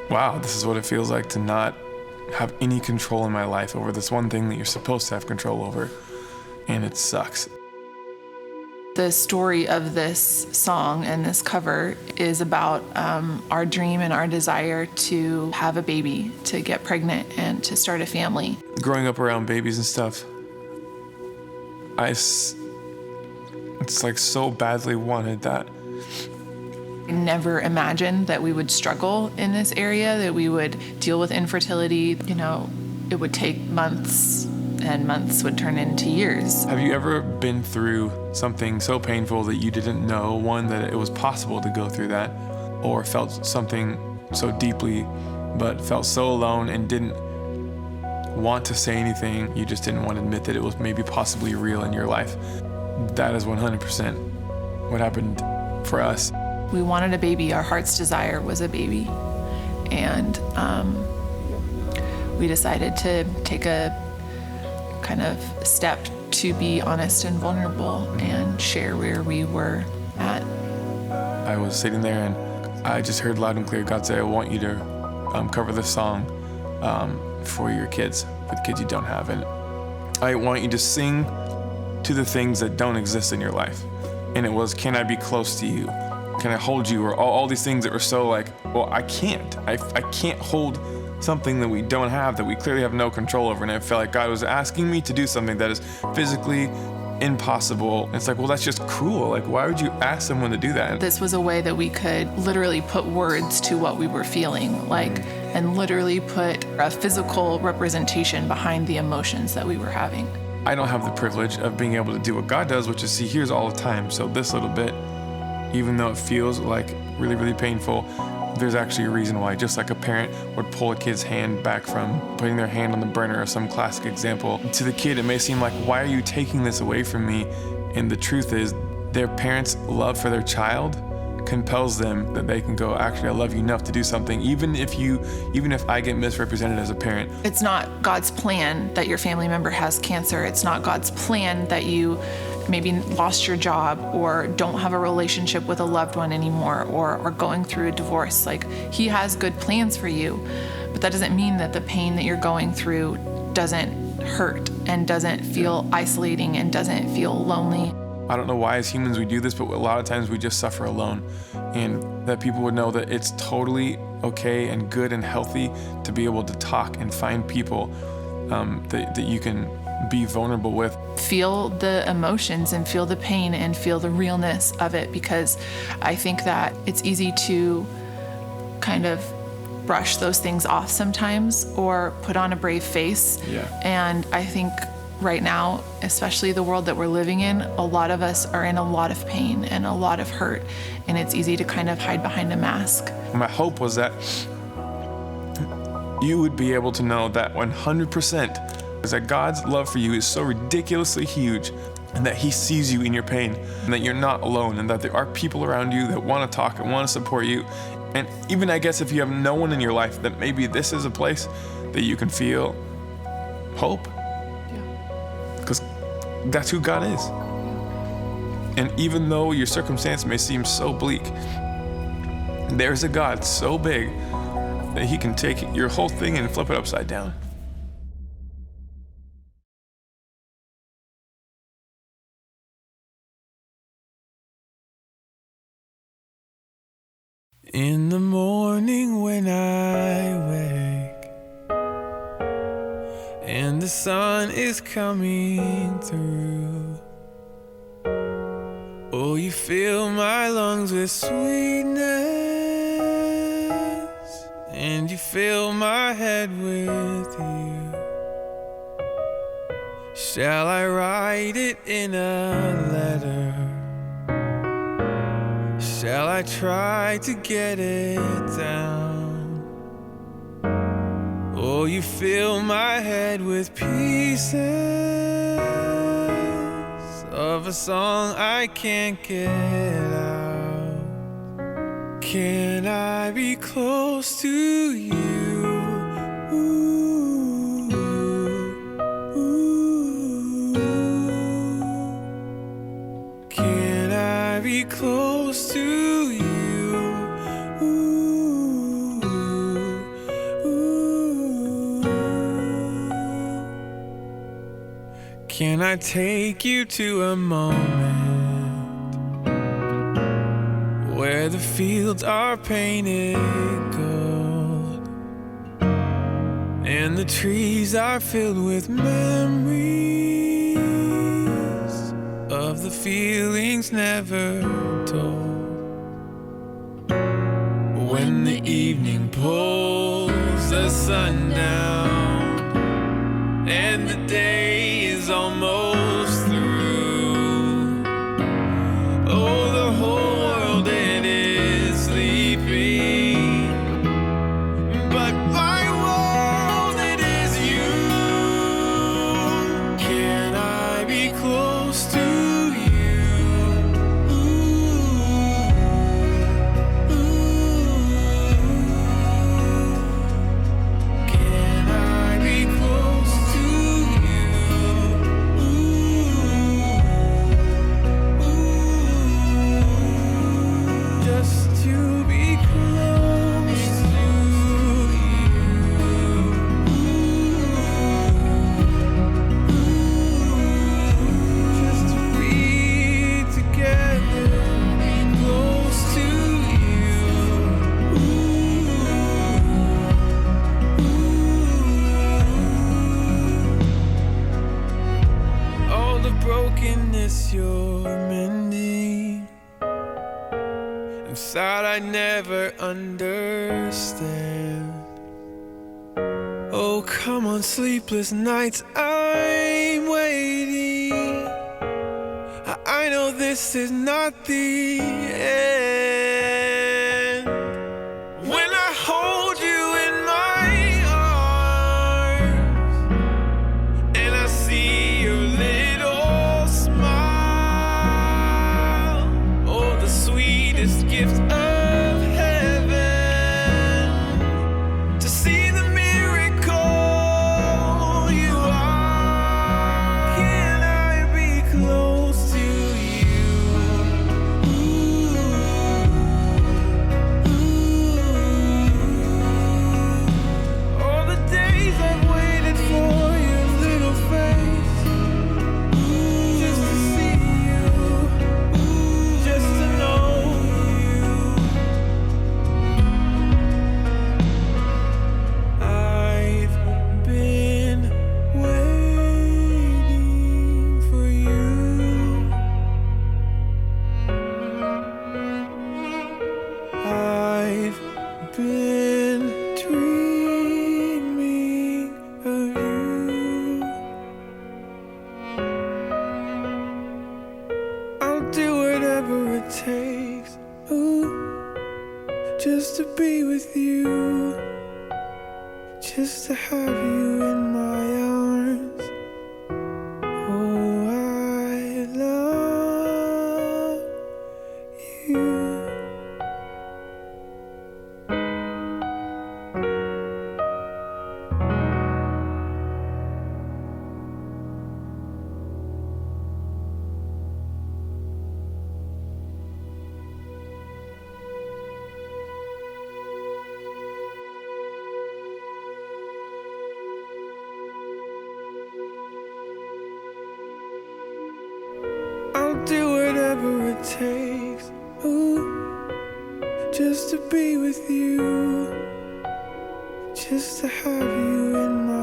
Wow, this is what it feels like to not have any control in my life over this one thing that you're supposed to have control over, and it sucks. The story of this song and this cover is about our dream and our desire to have a baby, to get pregnant and to start a family. Growing up around babies and stuff, it's like so badly wanted that. I never imagined that we would struggle in this area, that we would deal with infertility. You know, it would take months, and months would turn into years. Have you ever been through something so painful that you didn't know, one, that it was possible to go through that, or felt something so deeply but felt so alone and didn't want to say anything? You just didn't want to admit that it was maybe possibly real in your life. That is 100% what happened for us. We wanted a baby. Our heart's desire was a baby. And we decided to take a kind of step to be honest and vulnerable and share where we were at. I was sitting there and I just heard loud and clear God say, I want you to cover this song for your kids, for the kids you don't have. And I want you to sing to the things that don't exist in your life. And it was, can I be close to you? Can I hold you? Or all these things that were so like, well, I can't. I can't hold something that we don't have, that we clearly have no control over. And I felt like God was asking me to do something that is physically impossible. And it's like, well, that's just cruel. Like, why would you ask someone to do that? This was a way that we could literally put words to what we were feeling, like, and literally put a physical representation behind the emotions that we were having. I don't have the privilege of being able to do what God does, which is He hears all the time. So this little bit, even though it feels like really, really painful, there's actually a reason why. Just like a parent would pull a kid's hand back from putting their hand on the burner, or some classic example. To the kid, it may seem like, why are you taking this away from me? And the truth is, their parents' love for their child compels them that they can go, actually, I love you enough to do something, even if I get misrepresented as a parent. It's not God's plan that your family member has cancer. It's not God's plan that you maybe lost your job or don't have a relationship with a loved one anymore, or are going through a divorce. Like, He has good plans for you, but that doesn't mean that the pain that you're going through doesn't hurt and doesn't feel isolating and doesn't feel lonely. I don't know why as humans we do this, but a lot of times we just suffer alone. And that people would know that it's totally okay and good and healthy to be able to talk and find people that you can be vulnerable with. Feel the emotions and feel the pain and feel the realness of it, because I think that it's easy to kind of brush those things off sometimes or put on a brave face. Yeah. And I think right now, especially the world that we're living in, a lot of us are in a lot of pain and a lot of hurt, and it's easy to kind of hide behind a mask. My hope was that you would be able to know that 100% is that God's love for you is so ridiculously huge, and that He sees you in your pain, and that you're not alone, and that there are people around you that want to talk and want to support you. And even, I guess, if you have no one in your life, that maybe this is a place that you can feel hope. Because that's who God is. And even though your circumstance may seem so bleak, there's a God so big that He can take your whole thing and flip it upside down. In the morning when I wake and the sun is coming through, oh, you fill my lungs with sweetness, and you fill my head with you. Shall I write it in a letter? Shall I try to get it down? Oh, you fill my head with pieces of a song I can't get out. Can I be close to you? Ooh, ooh. Can I be close to you? Ooh. Can I take you to a moment where the fields are painted gold and the trees are filled with memories of the feelings never told? When the evening pulls the sun down and the day is almost through, oh, the whole world it is sleeping, but my world it is you. Can I be close to you? Can I be close to you? Just to be close to you. Just to be together, be close to you. All the brokenness you're mending, and thought I'd never understand. Oh, come on, sleepless nights, I'm waiting. I know this is not the end. When I hold you in my arms and I see your little smile, oh, the sweetest gift of heaven, to see the miracle you are. Can I be close to you? All the days I've waited for your little face, just to see you, just to know you. I've been waiting for you. I've been dreaming of you. I'll do whatever it takes, ooh, just to be with you, just to have you in my arms. Oh, I love you. I'll do whatever it takes, ooh, just to be with you, just to have you in my